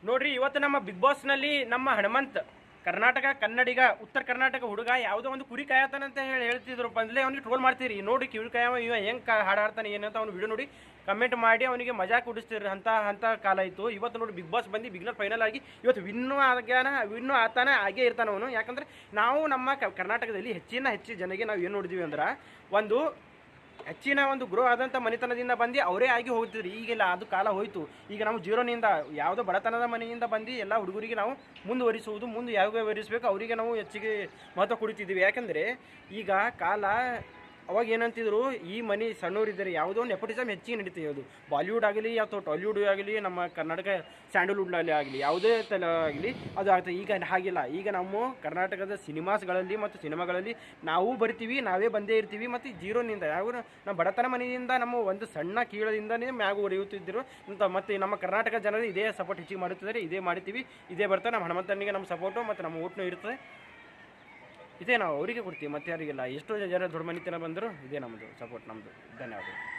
ನೋಡ್ರಿ ಇವತ್ತು ನಮ್ಮ ಬಿಗ್ ಬಾಸ್ನಲ್ಲಿ ನಮ್ಮ ಹನುಮಂತ್ ಕರ್ನಾಟಕ ಕನ್ನಡಿಗ ಉತ್ತರ ಕರ್ನಾಟಕ ಹುಡುಗ ಯಾವುದೋ ಒಂದು ಕುರಿ ಕಾಯತಾನಂತ ಹೇಳ್ತಿದ್ರು. ಬಂದ್ಲೇ ಅವ್ನಿಗೆ ಟ್ರೋಲ್ ಮಾಡ್ತೀರಿ. ನೋಡಿ ಕಿವಿ ಕಾಯವ ಇವ ಹೆಂಗೆ ಹಾಡಾಡ್ತಾನೆ ಏನಂತ ಅವ್ನು ವಿಡಿಯೋ ನೋಡಿ ಕಮೆಂಟ್ ಮಾಡಿ ಅವನಿಗೆ ಮಜಾ ಕುಡಿಸ್ತೀರಿ. ಅಂತ ಕಾಲ ಆಯಿತು. ಇವತ್ತು ನೋಡಿ ಬಿಗ್ ಬಾಸ್ ಬಂದು ಬಿಗ್ನರ್ ಫೈನಲ್ ಆಗಿ ಇವತ್ತು ವಿನ್ನು ಆತಾನೆ ಆಗೇ ಇರ್ತಾನೆ ಅವನು. ಯಾಕಂದರೆ ನಾವು ನಮ್ಮ ಕರ್ನಾಟಕದಲ್ಲಿ ಹೆಚ್ಚು ಜನಗೆ ನಾವು ಏನು ನೋಡಿದ್ವಿ ಅಂದ್ರೆ ಒಂದು ಹೆಚ್ಚಿನ ಒಂದು ಗ್ರೋ ಆದಂಥ ಮನೆತನದಿಂದ ಬಂದು ಅವರೇ ಆಗಿ ಹೋಗ್ತಿದ್ರು. ಈಗೆಲ್ಲ ಅದು ಕಾಲ ಹೋಯಿತು. ಈಗ ನಾವು ಜೀರೋನಿಂದ ಯಾವುದೋ ಬಡತನದ ಮನೆಯಿಂದ ಬಂದು ಎಲ್ಲ ಹುಡುಗರಿಗೆ ನಾವು ಮುಂದೆ ಯಾವ ವರಿಸಬೇಕು ಅವರಿಗೆ ನಾವು ಹೆಚ್ಚಿಗೆ ಮಹತ್ವ ಕೊಡ್ತಿದ್ದೀವಿ. ಯಾಕಂದರೆ ಈಗ ಕಾಲ ಅವಾಗ ಏನಂತಿದ್ರು, ಈ ಮನೆ ಸಣ್ಣವರಿದ್ದಾರೆ ಯಾವುದೋ ಒಂದು ನೆಪೋಟಿಸಮ್ ಹೆಚ್ಚಿಗೆ ನಡೀತೀವಿ. ಅದು ಬಾಲಿವುಡ್ ಆಗಲಿ ಅಥವಾ ಟಾಲಿವುಡ್ ಆಗಲಿ ನಮ್ಮ ಕರ್ನಾಟಕ ಸ್ಯಾಂಡಲ್ವುಡ್ನಲ್ಲಿ ಆಗಲಿ ಯಾವುದೇ ತಲೆ ಆಗಲಿ ಅದು ಆಗ್ತದೆ. ಈಗ ಹಾಗಿಲ್ಲ. ಈಗ ನಮ್ಮ ಕರ್ನಾಟಕದ ಸಿನಿಮಾಸ್ಗಳಲ್ಲಿ ಮತ್ತು ಸಿನಿಮಾಗಳಲ್ಲಿ ನಾವು ಬರ್ತೀವಿ, ನಾವೇ ಬಂದೇ ಇರ್ತೀವಿ. ಮತ್ತು ಜೀರೋನಿಂದ ಯಾವ ನಮ್ಮ ಬಡತನ ಮನೆಯಿಂದ ನಮ್ಮ ಒಂದು ಸಣ್ಣ ಕೀಳದಿಂದನೇ ಮ್ಯಾಗ ಒರೆಯುತ್ತಿದ್ದರು ಅಂತ. ಮತ್ತು ನಮ್ಮ ಕರ್ನಾಟಕ ಜನರು ಇದೇ ಸಪೋರ್ಟ್ ಹೆಚ್ಚಿಗೆ ಮಾಡುತ್ತಿದ್ದಾರೆ. ಇದೇ ಮಾಡ್ತೀವಿ, ಇದೇ ಬರ್ತಾರೆ. ನಮ್ಮ ಹನುಮಂತನಿಗೆ ನಮ್ಮ ಸಪೋರ್ಟು ಮತ್ತು ನಮ್ಮ ಓಟ್ನೂ ಇರ್ತದೆ. ಇದೇ ನಾವು ಅವರಿಗೆ ಕೊಡ್ತೀವಿ, ಮತ್ತೆ ಯಾರಿಗೆಲ್ಲ. ಎಷ್ಟೋ ಜನ ದೊಡ್ಡ ಮನೆತನ ಬಂದರು, ಇದೇ ನಮ್ಮದು ಸಪೋರ್ಟ್. ನಮ್ಮದು ಧನ್ಯವಾದ.